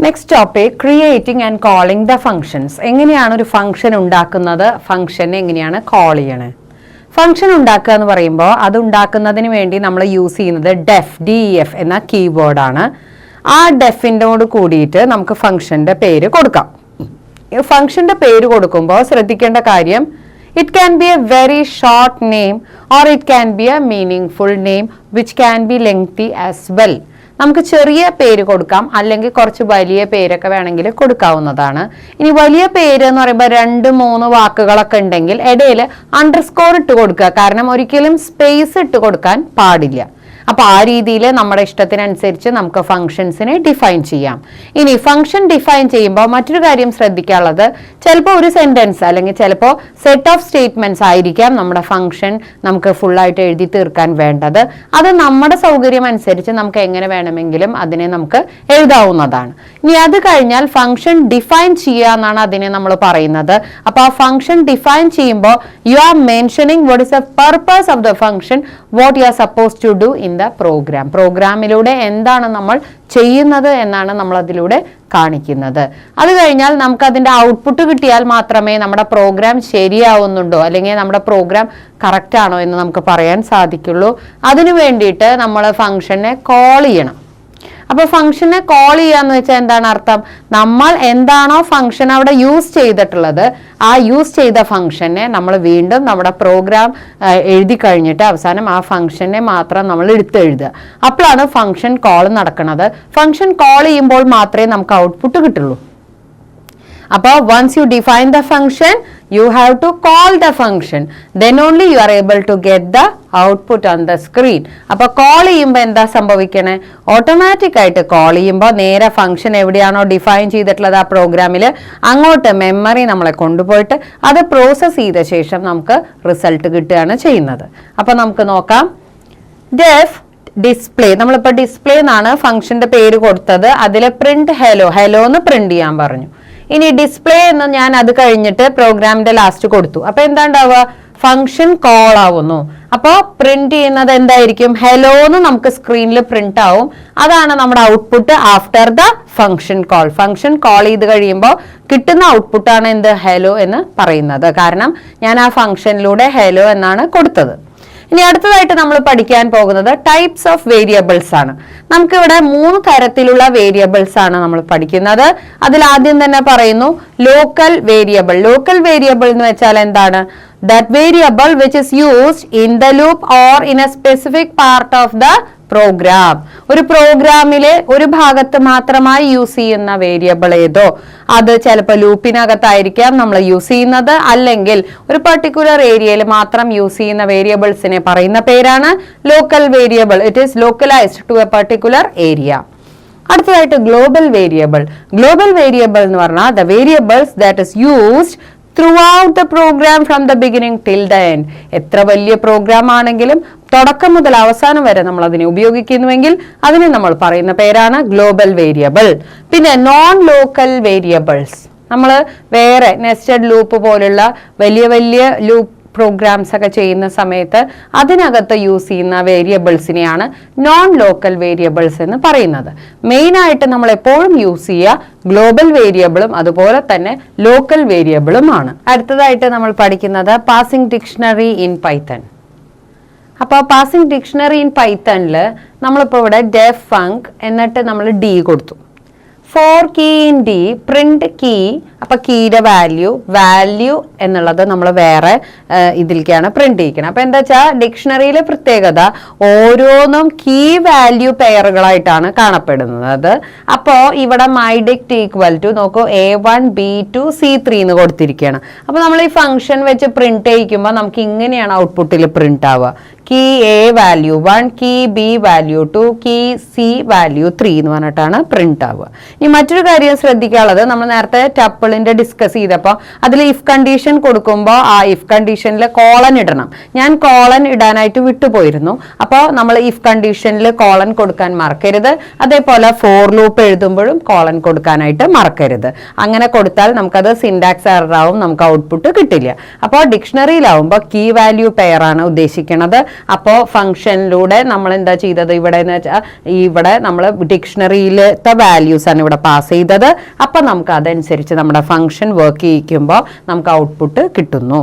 Next topic creating and calling the functions. എങ്ങനെയാണ് ഒരു function ഉണ്ടാക്കുന്നത്, ഫംഗ്ഷനെ എങ്ങനെയാണ് കോൾ ചെയ്യണേ. ഫംഗ്ഷൻ ഉണ്ടാക്കുക എന്ന് പറയുമ്പോൾ അത് ഉണ്ടാക്കുന്നതിന് വേണ്ടി നമ്മൾ യൂസ് ചെയ്യുന്നത് DEF എന്ന കീബോർഡാണ്. ആ ഡെഫിനോട് കൂടിയിട്ട് നമുക്ക് ഫംഗ്ഷന്റെ പേര് കൊടുക്കാം. ഫംഗ്ഷന്റെ പേര് കൊടുക്കുമ്പോൾ ശ്രദ്ധിക്കേണ്ട കാര്യം, it can be a very short name or it can be a meaningful name which can be lengthy as well. നമുക്ക് ചെറിയ പേര് കൊടുക്കാം, അല്ലെങ്കിൽ കുറച്ച് വലിയ പേരൊക്കെ വേണമെങ്കിൽ കൊടുക്കാവുന്നതാണ്. ഇനി വലിയ പേര് എന്ന് പറയുമ്പോൾ 2-3 വാക്കുകളൊക്കെ ഉണ്ടെങ്കിൽ ഇടയിൽ അണ്ടർസ്കോർ ഇട്ട് കൊടുക്കുക, കാരണം ഒരിക്കലും സ്പേസ് ഇട്ട് കൊടുക്കാൻ പാടില്ല. അപ്പൊ ആ രീതിയിൽ നമ്മുടെ ഇഷ്ടത്തിനനുസരിച്ച് നമുക്ക് ഫംഗ്ഷൻസിനെ ഡിഫൈൻ ചെയ്യാം. ഇനി ഫംഗ്ഷൻ ഡിഫൈൻ ചെയ്യുമ്പോൾ മറ്റൊരു കാര്യം ശ്രദ്ധിക്കാനുള്ളത്, ചിലപ്പോൾ ഒരു സെന്റൻസ് അല്ലെങ്കിൽ ചിലപ്പോൾ സെറ്റ് ഓഫ് സ്റ്റേറ്റ്മെന്റ്സ് ആയിരിക്കാം നമ്മുടെ ഫംഗ്ഷൻ നമുക്ക് ഫുള്ളായിട്ട് എഴുതി തീർക്കാൻ വേണ്ടത്. അത് നമ്മുടെ സൗകര്യം അനുസരിച്ച് നമുക്ക് എങ്ങനെ വേണമെങ്കിലും അതിനെ നമുക്ക് എഴുതാവുന്നതാണ്. ഇനി അത് കഴിഞ്ഞാൽ ഫംഗ്ഷൻ ഡിഫൈൻ ചെയ്യുക എന്നാണ് അതിനെ നമ്മൾ പറയുന്നത്. അപ്പൊ ആ ഫംഗ്ഷൻ ഡിഫൈൻ ചെയ്യുമ്പോൾ you are mentioning what is the purpose of the function, what you are suppose to do in the program. പ്രോഗ്രാമിലൂടെ എന്താണ് നമ്മൾ ചെയ്യുന്നത് എന്നാണ് നമ്മൾ അതിലൂടെ കാണിക്കുന്നത്. അത് കഴിഞ്ഞാൽ നമുക്ക് അതിന്റെ ഔട്ട്പുട്ട് കിട്ടിയാൽ മാത്രമേ നമ്മുടെ പ്രോഗ്രാം ശരിയാവുന്നുണ്ടോ അല്ലെങ്കിൽ നമ്മുടെ പ്രോഗ്രാം കറക്റ്റ് ആണോ എന്ന് നമുക്ക് പറയാൻ സാധിക്കുള്ളൂ. അതിനു വേണ്ടിയിട്ട് നമ്മൾ ഫംഗ്ഷനെ കോൾ ചെയ്യണം. അപ്പൊ ഫംഗ്ഷനെ കോൾ ചെയ്യാന്ന് വെച്ചാൽ എന്താണ് അർത്ഥം, നമ്മൾ എന്താണോ ഫംഗ്ഷൻ അവിടെ യൂസ് ചെയ്തിട്ടുള്ളത് ആ യൂസ് ചെയ്ത ഫംഗ്ഷനെ നമ്മൾ വീണ്ടും നമ്മുടെ പ്രോഗ്രാം എഴുതി കഴിഞ്ഞിട്ട് അവസാനം ആ ഫംഗ്ഷനെ മാത്രം നമ്മൾ എടുത്തെഴുതുക. അപ്പോഴാണ് ഫംഗ്ഷൻ കോൾ നടക്കുന്നത്. ഫംഗ്ഷൻ കോൾ ചെയ്യുമ്പോൾ മാത്രമേ നമുക്ക് ഔട്ട്പുട്ട് കിട്ടുള്ളൂ. അപ്പോൾ once you define the function, you have to call the function, then only you are able to get the output on the screen. അപ്പോൾ കോൾ ചെയ്യുമ്പോൾ എന്താ സംഭവിക്കണേ, ഓട്ടോമാറ്റിക് ആയിട്ട് കോൾ ചെയ്യുമ്പോൾ നേരെ ഫംഗ്ഷൻ എവിടെയാണോ ഡിഫൈൻ ചെയ്തിട്ടുള്ളത് ആ പ്രോഗ്രാമിൽ അങ്ങോട്ട് മെമ്മറി നമ്മളെ കൊണ്ടുപോയിട്ട് അത് പ്രോസസ് ചെയ്ത ശേഷം നമുക്ക് റിസൾട്ട് കിട്ടുകയാണ് ചെയ്യുന്നത്. അപ്പൊ നമുക്ക് നോക്കാം. ഡിസ്പ്ലേ, നമ്മളിപ്പോൾ ഡിസ്പ്ലേ എന്നാണ് ഫംഗ്ഷന്റെ പേര് കൊടുത്തത്. അതിൽ പ്രിന്റ് ഹെലോ എന്ന് പ്രിന്റ് ചെയ്യാൻ പറഞ്ഞു. ഇനി ഡിസ്പ്ലേ എന്ന് ഞാൻ അത് കഴിഞ്ഞിട്ട് പ്രോഗ്രാമിന്റെ ലാസ്റ്റ് കൊടുത്തു. അപ്പൊ എന്താ ഉണ്ടാവുക, ഫംഗ്ഷൻ കോൾ ആവുന്നു. അപ്പോ പ്രിന്റ് ചെയ്യുന്നത് എന്തായിരിക്കും, ഹെലോ എന്ന് നമുക്ക് സ്ക്രീനിൽ പ്രിന്റ് ആവും. അതാണ് നമ്മുടെ output after the function call. Function call ചെയ്ത് കഴിയുമ്പോൾ കിട്ടുന്ന ഔട്ട്പുട്ടാണ് എന്ത്, ഹെലോ എന്ന് പറയുന്നത്. കാരണം ഞാൻ ആ ഫംഗ്ഷനിലൂടെ ഹെലോ എന്നാണ് കൊടുത്തത്. ഇനി അടുത്തതായിട്ട് നമ്മൾ പഠിക്കാൻ പോകുന്നത് ടൈപ്സ് ഓഫ് വേരിയബിൾസ് ആണ്. നമുക്ക് ഇവിടെ 3 തരത്തിലുള്ള വേരിയബിൾസ് ആണ് നമ്മൾ പഠിക്കുന്നത്. അതിൽ ആദ്യം തന്നെ പറയുന്നു ലോക്കൽ വേരിയബിൾ. ലോക്കൽ വേരിയബിൾ എന്ന് വെച്ചാൽ എന്താണ്, that variable which is used in the loop or in a specific part of the program. ഒരു പ്രോഗ്രാമിലെ ഒരു ഭാഗത്ത് മാത്രമായി യൂസ് ചെയ്യുന്ന വേരിയബിൾ ഏതോ അത് ചിലപ്പോൾ ലൂപ്പിനകത്തായിരിക്കാം നമ്മൾ യൂസ് ചെയ്യുന്നത്, അല്ലെങ്കിൽ ഒരു പർട്ടിക്കുലർ ഏരിയയിൽ മാത്രം യൂസ് ചെയ്യുന്ന വേരിയബിൾസിനെ പറയുന്ന പേരാണ് local variable. It is localised to a particular area. അടുത്തതായിട്ട് ഗ്ലോബൽ വേരിയബിൾ. ഗ്ലോബൽ വേരിയബിൾ എന്ന് പറഞ്ഞാൽ the variables that is used throughout the program from the beginning till the end. എത്ര വലിയ പ്രോഗ്രാം ആണെങ്കിലും തുടക്കം മുതൽ അവസാനം വരെ നമ്മൾ അതിനെ ഉപയോഗിക്കുന്നുവെങ്കിൽ അതിനെ നമ്മൾ പറയുന്ന പേരാണ് ഗ്ലോബൽ വേരിയബിൾ. പിന്നെ നോൺ ലോക്കൽ വേരിയബിൾസ്, നമ്മൾ വേറെ നെസ്റ്റഡ് ലൂപ്പ് പോലുള്ള വലിയ ലൂപ്പ് പ്രോഗ്രാംസ് ഒക്കെ ചെയ്യുന്ന സമയത്ത് അതിനകത്ത് യൂസ് ചെയ്യുന്ന വേരിയബിൾസിനെയാണ് നോൺ ലോക്കൽ വേരിയബിൾസ് എന്ന് പറയുന്നത്. മെയിൻ ആയിട്ട് നമ്മൾ എപ്പോഴും യൂസ് ചെയ്യുക ഗ്ലോബൽ വേരിയബിളും അതുപോലെ തന്നെ ലോക്കൽ വേരിയബിളും ആണ്. അടുത്തതായിട്ട് നമ്മൾ പഠിക്കുന്നത് പാസിംഗ് ഡിക്ഷണറി ഇൻ പൈത്തൺ. അപ്പോൾ പാസിംഗ് ഡിക്ഷണറി ഇൻ പൈത്തണിൽ നമ്മളിപ്പോൾ ഇവിടെ def func എന്നിട്ട് നമ്മൾ d കൊടുത്തു. For key in D, print key. അപ്പൊ കീയുടെ വാല്യൂ എന്നുള്ളത് നമ്മൾ വേറെ ഇതിലേക്കാണ് പ്രിന്റ് ചെയ്യിക്കണം. അപ്പൊ എന്താ വെച്ചാൽ ഡിക്ഷണറിയിലെ പ്രത്യേകത ഓരോന്നും കീ വാല്യൂ പെയറുകളായിട്ടാണ് കാണപ്പെടുന്നത്. അപ്പോ ഇവിടെ mydict ഈക്വൽ ടു നോക്കൂ A1 B2 C3 എന്ന് കൊടുത്തിരിക്കുകയാണ്. അപ്പൊ നമ്മൾ ഈ ഫംഗ്ഷൻ വെച്ച് പ്രിന്റ് ചെയ്യിക്കുമ്പോൾ നമുക്ക് ഇങ്ങനെയാണ് ഔട്ട്പുട്ടിൽ പ്രിന്റ് ആവുക. Key A value 1, key B value 2, key C value 3 എന്ന് പറഞ്ഞിട്ടാണ് പ്രിന്റ് ആവുക. ഇനി മറ്റൊരു കാര്യം ശ്രദ്ധിക്കാനുള്ളത്, നമ്മൾ നേരത്തെ ടപ്പിൾ എക്സാമ്പിളിന്റെ ഡിസ്കസ് ചെയ്തപ്പോൾ അതിൽ ഇഫ് കണ്ടീഷൻ കൊടുക്കുമ്പോൾ ആ ഇഫ് കണ്ടീഷനിൽ കോളൻ ഇടണം. ഞാൻ കോളൻ ഇടാനായിട്ട് വിട്ടുപോയിരുന്നു. അപ്പോൾ നമ്മൾ ഇഫ് കണ്ടീഷനിൽ കോളൻ കൊടുക്കാൻ മറക്കരുത്. അതേപോലെ ഫോർ ലൂപ്പ് എഴുതുമ്പോഴും കോളൻ കൊടുക്കാനായിട്ട് മറക്കരുത്. അങ്ങനെ കൊടുത്താൽ നമുക്കത് സിൻടാക്സ് എറർ ആവും, നമുക്ക് ഔട്ട്പുട്ട് കിട്ടില്ല. അപ്പോൾ ഡിക്ഷണറിയിലാവുമ്പോൾ കീ വാല്യൂ പെയർ ആണ് ഉദ്ദേശിക്കുന്നത്. അപ്പോൾ ഫംഗ്ഷനിലൂടെ നമ്മൾ എന്താ ചെയ്തത് ഇവിടെ എന്ന് വെച്ചാൽ ഇവിടെ നമ്മൾ ഡിക്ഷണറിയിലത്തെ വാല്യൂസ് ആണ് ഇവിടെ പാസ് ചെയ്തത്. അപ്പൊ നമുക്ക് അതനുസരിച്ച് നമ്മുടെ ഫംഗ്ഷൻ വർക്ക് ചെയ്യിക്കുമ്പോൾ നമുക്ക് ഔട്ട്പുട്ട് കിട്ടുന്നു.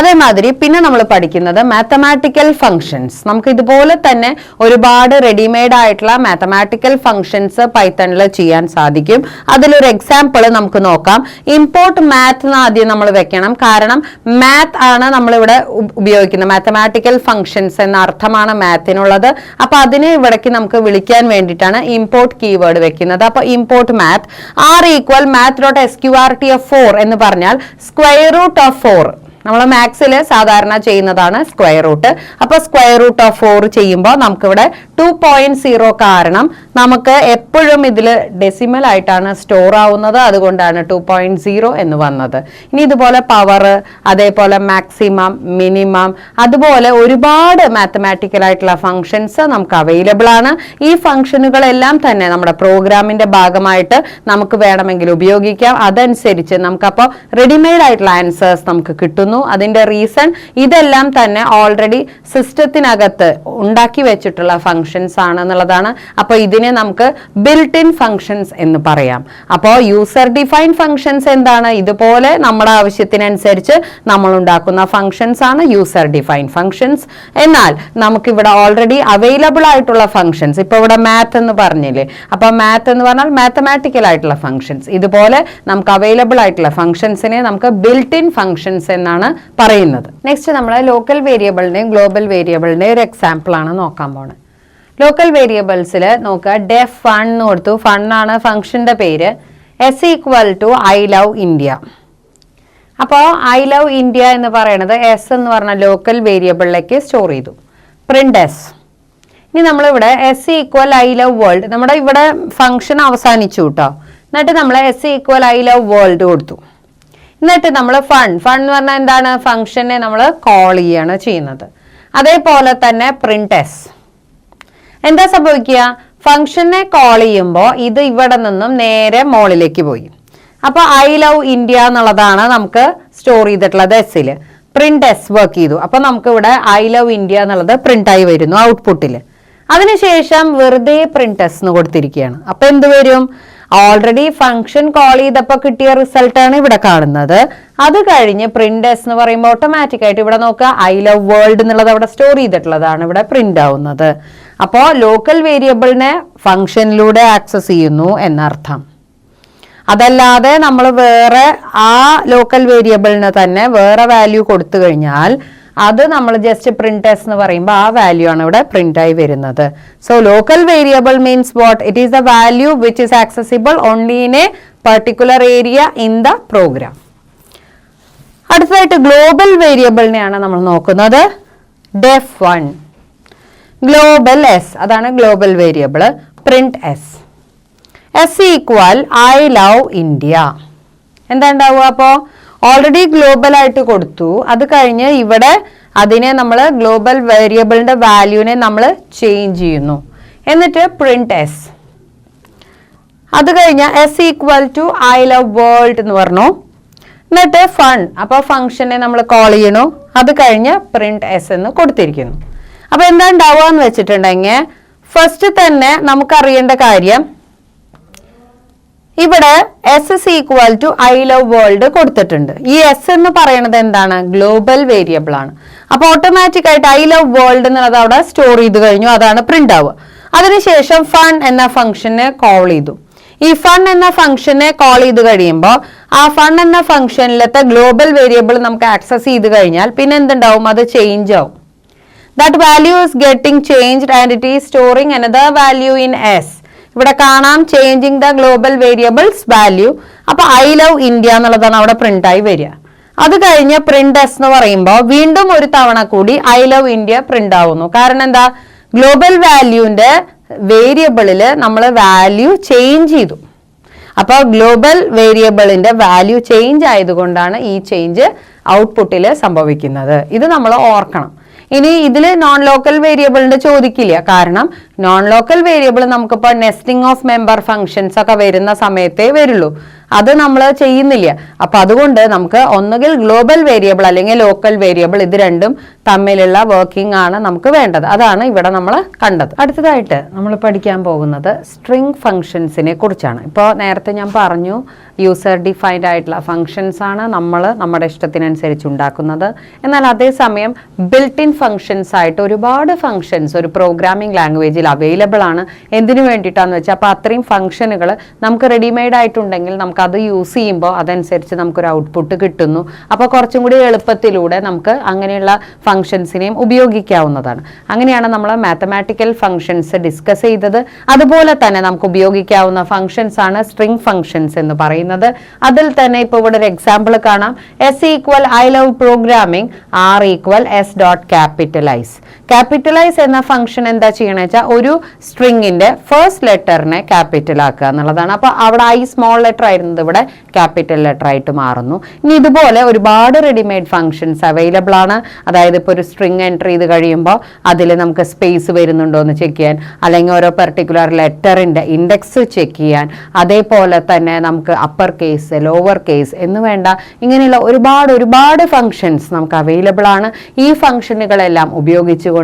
അതേമാതിരി പിന്നെ നമ്മൾ പഠിക്കുന്നത് മാത്തമാറ്റിക്കൽ ഫങ്ഷൻസ്. നമുക്ക് ഇതുപോലെ തന്നെ ഒരുപാട് റെഡിമെയ്ഡ് ആയിട്ടുള്ള മാത്തമാറ്റിക്കൽ ഫങ്ഷൻസ് പൈത്തണിൽ ചെയ്യാൻ സാധിക്കും. അതിലൊരു എക്സാമ്പിൾ നമുക്ക് നോക്കാം. ഇമ്പോർട്ട് മാത്ത് എന്ന് ആദ്യം നമ്മൾ വെക്കണം. കാരണം മാത്ത് ആണ് നമ്മളിവിടെ ഉപയോഗിക്കുന്നത്. മാത്തമാറ്റിക്കൽ ഫങ്ഷൻസ് എന്ന അർത്ഥമാണ് മാത്തിനുള്ളത്. അപ്പൊ അതിനെ ഇവിടേക്ക് നമുക്ക് വിളിക്കാൻ വേണ്ടിയിട്ടാണ് ഇമ്പോർട്ട് കീവേഡ് വെക്കുന്നത്. അപ്പൊ ഇമ്പോർട്ട് മാത്ത് r=math.sqrt(4) എന്ന് പറഞ്ഞാൽ സ്ക്വയർ റൂട്ട് ഓഫ് 4. നമ്മൾ മാത്സിൽ സാധാരണ ചെയ്യുന്നതാണ് സ്ക്വയർ റൂട്ട്. അപ്പൊ സ്ക്വയർ റൂട്ട് ഓഫ് 4 ചെയ്യുമ്പോൾ നമുക്കിവിടെ 2.0 കാരണം നമുക്ക് എപ്പോഴും ഇതിൽ ഡെസിമൽ ആയിട്ടാണ് സ്റ്റോർ ആവുന്നത്. അതുകൊണ്ടാണ് 2.0 എന്ന് വന്നത്. ഇനി ഇതുപോലെ പവർ, അതേപോലെ മാക്സിമം, മിനിമം, അതുപോലെ ഒരുപാട് മാത്തമാറ്റിക്കൽ ആയിട്ടുള്ള ഫങ്ഷൻസ് നമുക്ക് അവൈലബിൾ ആണ്. ഈ ഫങ്ഷനുകളെല്ലാം തന്നെ നമ്മുടെ പ്രോഗ്രാമിന്റെ ഭാഗമായിട്ട് നമുക്ക് വേണമെങ്കിൽ ഉപയോഗിക്കാം. അതനുസരിച്ച് നമുക്കപ്പോൾ റെഡിമെയ്ഡ് ആയിട്ടുള്ള ആൻസേഴ്സ് നമുക്ക് കിട്ടുന്നു. അതിന്റെ റീസൺ ഇതെല്ലാം തന്നെ ഓൾറെഡി സിസ്റ്റത്തിനകത്ത് ഉണ്ടാക്കി വെച്ചിട്ടുള്ള ഫങ്ഷൻസ് ആണെന്നുള്ളതാണ്. അപ്പോൾ ഇതിനെ നമുക്ക് ബിൽറ്റ് ഇൻ ഫങ്ഷൻസ് എന്ന് പറയാം. അപ്പോൾ യൂസർ ഡിഫൈൻ ഫങ്ഷൻസ് എന്താണ്? ഇതുപോലെ നമ്മുടെ ആവശ്യത്തിനനുസരിച്ച് നമ്മൾ ഉണ്ടാക്കുന്ന ഫങ്ഷൻസ് ആണ് യൂസർ ഡിഫൈൻ ഫങ്ഷൻസ്. എന്നാൽ നമുക്കിവിടെ ഓൾറെഡി അവൈലബിൾ ആയിട്ടുള്ള ഫങ്ഷൻസ്, ഇപ്പൊ ഇവിടെ മാത്ത് എന്ന് പറഞ്ഞില്ലേ, അപ്പൊ മാത്ത് എന്ന് പറഞ്ഞാൽ മാത്തമാറ്റിക്കൽ ആയിട്ടുള്ള ഫങ്ഷൻസ്. ഇതുപോലെ നമുക്ക് അവൈലബിൾ ആയിട്ടുള്ള ഫങ്ഷൻസിനെ നമുക്ക് ബിൽറ്റ് ഇൻ ഫങ്ഷൻസ് എന്നാണ് പറയുന്നത്. നെക്സ്റ്റ് നമ്മൾ ലോക്കൽ വേരിയബിളിന്റെയും ഗ്ലോബൽ വേരിയബിളിന്റെയും ഒരു എക്സാമ്പിൾ ആണ് നോക്കാൻ പോകുന്നത്. ലോക്കൽ വേരിയബിൾസിൽ നോക്കുക, ഡെഫ് ഫൺ എന്ന് കൊടുത്തു. ഫൺ ആണ് ഫംഗ്ഷന്റെ പേര്. s=I love India. അപ്പോൾ ഐ ലവ് ഇന്ത്യ എന്ന് പറയുന്നത് എസ് എന്ന് പറഞ്ഞ ലോക്കൽ വേരിയബിളിലേക്ക് സ്റ്റോർ ചെയ്തു. Print S. ഇനി നമ്മളിവിടെ s=I love world, നമ്മുടെ ഇവിടെ ഫംഗ്ഷൻ അവസാനിച്ചു കേട്ടോ. എന്നിട്ട് നമ്മൾ s=I love world കൊടുത്തു. എന്നിട്ട് നമ്മൾ ഫൺ എന്ന് പറഞ്ഞാൽ എന്താണ്? ഫംഗ്ഷനെ നമ്മൾ കോൾ ചെയ്യാണ് ചെയ്യുന്നത്. അതേപോലെ തന്നെ പ്രിന്റ് എസ്. എന്താ സംഭവിക്കുക? ഫംഗ്ഷനെ കോൾ ചെയ്യുമ്പോൾ ഇത് ഇവിടെ നിന്നും നേരെ മോളിലേക്ക് പോയി. അപ്പൊ ഐ ലവ് ഇന്ത്യ എന്നുള്ളതാണ് നമുക്ക് സ്റ്റോർ ചെയ്തിട്ടുള്ളത് എസ്സിൽ. പ്രിന്റ് എസ് വർക്ക് ചെയ്തു. അപ്പൊ നമുക്ക് ഇവിടെ ഐ ലവ് ഇന്ത്യ എന്നുള്ളത് പ്രിന്റ് ആയി വരുന്നു ഔട്ട്പുട്ടിൽ. അതിനുശേഷം വെറുതെ പ്രിന്റ് എസ് എന്ന് കൊടുത്തിരിക്കുകയാണ്. അപ്പൊ എന്ത് വരും? ഓൾറെഡി ഫംഗ്ഷൻ കോൾ ചെയ്തപ്പോൾ കിട്ടിയ റിസൾട്ടാണ് ഇവിടെ കാണുന്നത്. അത് കഴിഞ്ഞ് പ്രിന്റ് എസ് എന്ന് പറയുമ്പോൾ ഓട്ടോമാറ്റിക് ആയിട്ട് ഇവിടെ നോക്കുക, ഐ ലവ് വേൾഡ് എന്നുള്ളത് അവിടെ സ്റ്റോർ ചെയ്തിട്ടുള്ളതാണ് ഇവിടെ പ്രിന്റ് ആവുന്നത്. അപ്പോൾ ലോക്കൽ വേരിയബിളിനെ ഫംഗ്ഷനിലൂടെ ആക്സസ് ചെയ്യുന്നു എന്നർത്ഥം. അതല്ലാതെ നമ്മൾ വേറെ ആ ലോക്കൽ വേരിയബിളിന് തന്നെ വേറെ വാല്യൂ കൊടുത്തു കഴിഞ്ഞാൽ അത് നമ്മൾ ജസ്റ്റ് പ്രിന്റ് എസ് എന്ന് പറയുമ്പോൾ ആ വാല്യൂ ആണ് ഇവിടെ പ്രിന്റ് ആയി വരുന്നത്. So local variable means what? It is the value which is accessible only in a particular area in the program. അടുത്തതായിട്ട് ഗ്ലോബൽ വേരിയബിളിനെയാണ് നമ്മൾ നോക്കുന്നത്. ഡെഫ് 1 ഗ്ലോബൽ എസ്, അതാണ് global variable. Print S. s=I love India. എന്താ ഉണ്ടാവുക? അപ്പോൾ already global ആയിട്ട് കൊടുത്തു. അത് കഴിഞ്ഞ് ഇവിടെ അതിനെ നമ്മൾ ഗ്ലോബൽ വേരിയബിളിന്റെ വാല്യൂനെ നമ്മൾ ചേഞ്ച് ചെയ്യുന്നു. എന്നിട്ട് പ്രിന്റ് എസ്. അത് കഴിഞ്ഞ s=I love world എന്ന് പറഞ്ഞു. എന്നിട്ട് ഫൺ, അപ്പൊ ഫംഗ്ഷനെ നമ്മൾ കോൾ ചെയ്യണു. അത് കഴിഞ്ഞ് പ്രിന്റ് എസ് എന്ന് കൊടുത്തിരിക്കുന്നു. അപ്പൊ എന്താ ഉണ്ടാവുക എന്ന് വെച്ചിട്ടുണ്ടെങ്കിൽ ഫസ്റ്റ് തന്നെ നമുക്കറിയേണ്ട കാര്യം, ഇവിടെ s=I love world കൊടുത്തിട്ടുണ്ട്. ഈ എസ് എന്ന് പറയുന്നത് എന്താണ്? ഗ്ലോബൽ വേരിയബിൾ ആണ്. അപ്പൊ ഓട്ടോമാറ്റിക് ആയിട്ട് ഐ ലവ് വേൾഡ് എന്നുള്ളത് അവിടെ സ്റ്റോർ ചെയ്ത് കഴിഞ്ഞു. അതാണ് പ്രിന്റ് ആവുക. അതിനുശേഷം ഫൺ എന്ന ഫംഗ്ഷനെ കോൾ ചെയ്തു. ഈ ഫൺ എന്ന ഫംഗ്ഷനെ കോൾ ചെയ്ത് കഴിയുമ്പോൾ ആ ഫൺ എന്ന ഫംഗ്ഷനിലത്തെ ഗ്ലോബൽ വേരിയബിൾ നമുക്ക് ആക്സസ് ചെയ്ത് കഴിഞ്ഞാൽ പിന്നെ എന്തുണ്ടാവും? അത് ചേഞ്ച് ആവും. That value is getting changed and it is storing another value in S. ഇവിടെ കാണാം changing the global variables value. അപ്പൊ ഐ ലവ് ഇന്ത്യ എന്നുള്ളതാണ് അവിടെ പ്രിന്റ് ആയി വരിക. അത് കഴിഞ്ഞ് പ്രിന്റ് എസ് എന്ന് പറയുമ്പോൾ വീണ്ടും ഒരു തവണ കൂടി ഐ ലവ് ഇന്ത്യ പ്രിന്റ് ആവുന്നു. കാരണം എന്താ? ഗ്ലോബൽ വാല്യൂന്റെ വേരിയബിളില് നമ്മൾ വാല്യൂ ചേഞ്ച് ചെയ്തു. അപ്പോൾ ഗ്ലോബൽ വേരിയബിളിന്റെ വാല്യൂ ചേഞ്ച് ആയതുകൊണ്ടാണ് ഈ ചേഞ്ച് ഔട്ട്പുട്ടിൽ സംഭവിക്കുന്നത്. ഇത് നമ്മൾ ഓർക്കണം. ഇനി ഇതിൽ നോൺ ലോക്കൽ വേരിയബിളിന്റെ ചോദിക്കില്ല, കാരണം നോൺ ലോക്കൽ വേരിയബിൾ നമുക്കിപ്പോൾ നെസ്റ്റിംഗ് ഓഫ് മെമ്പർ ഫങ്ഷൻസ് ഒക്കെ വരുന്ന സമയത്തേ വരുള്ളൂ, അത് നമ്മൾ ചെയ്യുന്നില്ല. അപ്പൊ അതുകൊണ്ട് നമുക്ക് ഒന്നുകിൽ ഗ്ലോബൽ വേരിയബിൾ അല്ലെങ്കിൽ ലോക്കൽ വേരിയബിൾ, ഇത് രണ്ടും തമ്മിലുള്ള വർക്കിംഗ് ആണ് നമുക്ക് വേണ്ടത്. അതാണ് ഇവിടെ നമ്മൾ കണ്ടത്. അടുത്തതായിട്ട് നമ്മൾ പഠിക്കാൻ പോകുന്നത് സ്ട്രിംഗ് ഫങ്ഷൻസിനെ കുറിച്ചാണ്. ഇപ്പോൾ നേരത്തെ ഞാൻ പറഞ്ഞു യൂസർ ഡിഫൈൻഡ് ആയിട്ടുള്ള ഫങ്ഷൻസ് ആണ് നമ്മൾ നമ്മുടെ ഇഷ്ടത്തിനനുസരിച്ച് ഉണ്ടാക്കുന്നത്. എന്നാൽ അതേസമയം ബിൽറ്റ് ഇൻ ഫങ്ഷൻസ് ആയിട്ട് ഒരുപാട് ഫങ്ഷൻസ് ഒരു പ്രോഗ്രാമിംഗ് ലാംഗ്വേജിൽ അവൈലബിൾ ആണ്. എന്തിനു വേണ്ടിയിട്ടാന്ന് വെച്ചാൽ അപ്പോൾ അത്രയും ഫങ്ഷനുകൾ നമുക്ക് റെഡിമെയ്ഡ് ആയിട്ടുണ്ടെങ്കിൽ നമുക്ക് അത് യൂസ് ചെയ്യുമ്പോൾ അതനുസരിച്ച് നമുക്കൊരു ഔട്ട്പുട്ട് കിട്ടുന്നു. അപ്പോൾ കുറച്ചും കൂടി എളുപ്പത്തിലൂടെ നമുക്ക് അങ്ങനെയുള്ള ഫങ്ഷൻസിനെയും ഉപയോഗിക്കാവുന്നതാണ്. അങ്ങനെയാണ് നമ്മൾ മാത്തമാറ്റിക്കൽ ഫങ്ഷൻസ് ഡിസ്കസ് ചെയ്തത്. അതുപോലെ തന്നെ നമുക്ക് ഉപയോഗിക്കാവുന്ന ഫങ്ഷൻസ് ആണ് സ്ട്രിംഗ് ഫങ്ഷൻസ് എന്ന് പറയുന്നത്. അതിൽ തന്നെ ഇപ്പോൾ ഇവിടെ ഒരു എക്സാമ്പിൾ കാണാം. S equal I love programming, R equal S dot capitalise. Capitalise എന്ന ഫംഗ്ഷൻ എന്താ ചെയ്യണമെന്ന് വെച്ചാൽ ഒരു സ്ട്രിങ്ങിന്റെ ഫസ്റ്റ് ലെറ്ററിനെ ക്യാപിറ്റൽ ആക്കുക എന്നുള്ളതാണ്. അപ്പൊ അവിടെ ഐ സ്മോൾ ലെറ്റർ ആയിരുന്നത് ഇവിടെ ക്യാപിറ്റൽ ലെറ്റർ ആയിട്ട് മാറുന്നു. ഇനി ഇതുപോലെ ഒരുപാട് റെഡിമെയ്ഡ് ഫംഗ്ഷൻസ് അവൈലബിൾ ആണ്. അതായത് ഇപ്പോൾ ഒരു സ്ട്രിങ് എൻട്രി ചെയ്ത് കഴിയുമ്പോൾ അതിൽ നമുക്ക് സ്പേസ് വരുന്നുണ്ടോ എന്ന് ചെക്ക് ചെയ്യാൻ, അല്ലെങ്കിൽ ഓരോ പെർട്ടിക്കുലർ ലെറ്ററിന്റെ ഇൻഡെക്സ് ചെക്ക് ചെയ്യാൻ, അതേപോലെ തന്നെ നമുക്ക് അപ്പർ കേസ് ലോവർ കേസ് എന്ന് വേണ്ട ഇങ്ങനെയുള്ള ഒരുപാട് ഫംഗ്ഷൻസ് നമുക്ക് അവൈലബിൾ ആണ്. ഈ ഫംഗ്ഷനുകളെല്ലാം ഉപയോഗിച്ചുകൊണ്ട്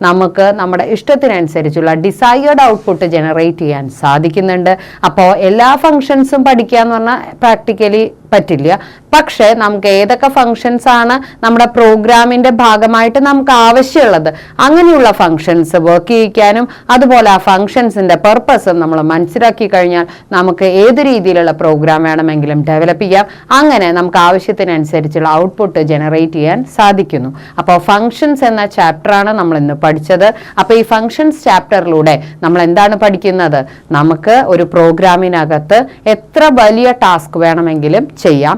നമുക്ക് നമ്മുടെ ഇഷ്ടത്തിനനുസരിച്ചുള്ള ഡിസൈർഡ് ഔട്ട്പുട്ട് ജനറേറ്റ് ചെയ്യാൻ സാധിക്കുന്നുണ്ട്. അപ്പോൾ എല്ലാ ഫംഗ്ഷൻസും പഠിക്കുക എന്ന് പറഞ്ഞാൽ പ്രാക്ടിക്കലി പറ്റില്ല. പക്ഷെ നമുക്ക് ഏതൊക്കെ ഫങ്ഷൻസ് ആണ് നമ്മുടെ പ്രോഗ്രാമിന്റെ ഭാഗമായിട്ട് നമുക്ക് ആവശ്യമുള്ളത്, അങ്ങനെയുള്ള ഫങ്ഷൻസ് വർക്ക് ചെയ്യിക്കാനും അതുപോലെ ആ ഫങ്ഷൻസിന്റെ പർപ്പസും നമ്മൾ മനസ്സിലാക്കി കഴിഞ്ഞാൽ നമുക്ക് ഏത് രീതിയിലുള്ള പ്രോഗ്രാം വേണമെങ്കിലും ഡെവലപ്പ് ചെയ്യാം. അങ്ങനെ നമുക്ക് ആവശ്യത്തിനനുസരിച്ചുള്ള ഔട്ട്പുട്ട് ജനറേറ്റ് ചെയ്യാൻ സാധിക്കുന്നു. അപ്പോൾ ഫങ്ഷൻസ് എന്ന ചാപ്റ്ററാണ് നമ്മൾ ഇന്ന് പഠിച്ചത്. അപ്പോൾ ഈ ഫങ്ഷൻസ് ചാപ്റ്ററിലൂടെ നമ്മൾ എന്താണ് പഠിക്കുന്നത്? നമുക്ക് ഒരു പ്രോഗ്രാമിനകത്ത് എത്ര വലിയ ടാസ്ക് വേണമെങ്കിലും ചെയ്യാം.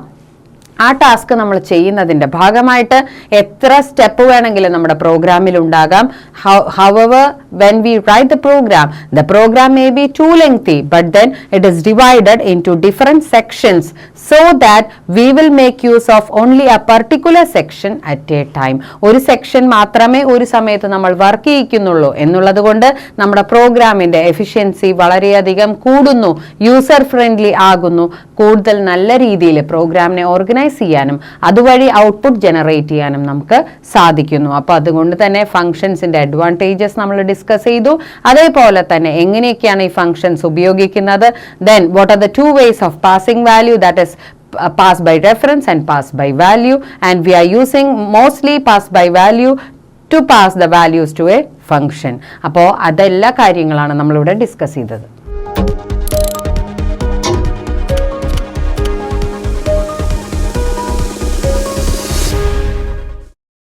ആ ടാസ്ക് നമ്മൾ ചെയ്യുന്നതിന്റെ ഭാഗമായിട്ട് എത്ര സ്റ്റെപ്പ് വേണമെങ്കിലും നമ്മുടെ പ്രോഗ്രാമിൽ ഉണ്ടാകാം. However, when we write the program may be too lengthy, but then it is divided into different sections so that we will make use of only a particular section at a time. ഒരു section മാത്രമേ ഒരു സമയത്ത് നമ്മൾ work ചെയ്യിക്കുന്നുള്ളൂ എന്നുള്ളത് കൊണ്ട് നമ്മുടെ പ്രോഗ്രാമിന്റെ efficiency വളരെയധികം കൂടുന്നു, യൂസർ ഫ്രണ്ട്ലി ആകുന്നു, കൂടുതൽ നല്ല രീതിയിൽ പ്രോഗ്രാമിനെ ഓർഗനൈസ് ചെയ്യാനും അതുവഴി ഔട്ട്പുട്ട് ജനറേറ്റ് ചെയ്യാനും നമുക്ക് സാധിക്കുന്നു. അപ്പൊ അതുകൊണ്ട് തന്നെ ഫങ്ഷൻസിന്റെ അഡ്വാൻറ്റേജസ് നമ്മൾ ഡിസ്കസ് ചെയ്തു. അതേപോലെ തന്നെ എങ്ങനെയൊക്കെയാണ് ഈ ഫങ്ഷൻസ് ഉപയോഗിക്കുന്നത്, then what are the two ways of passing value, that is pass by reference and pass by value, and we are using mostly pass by value to pass the values to a function. അപ്പോൾ അതെല്ലാ കാര്യങ്ങളാണ് നമ്മളിവിടെ discuss ചെയ്തത്.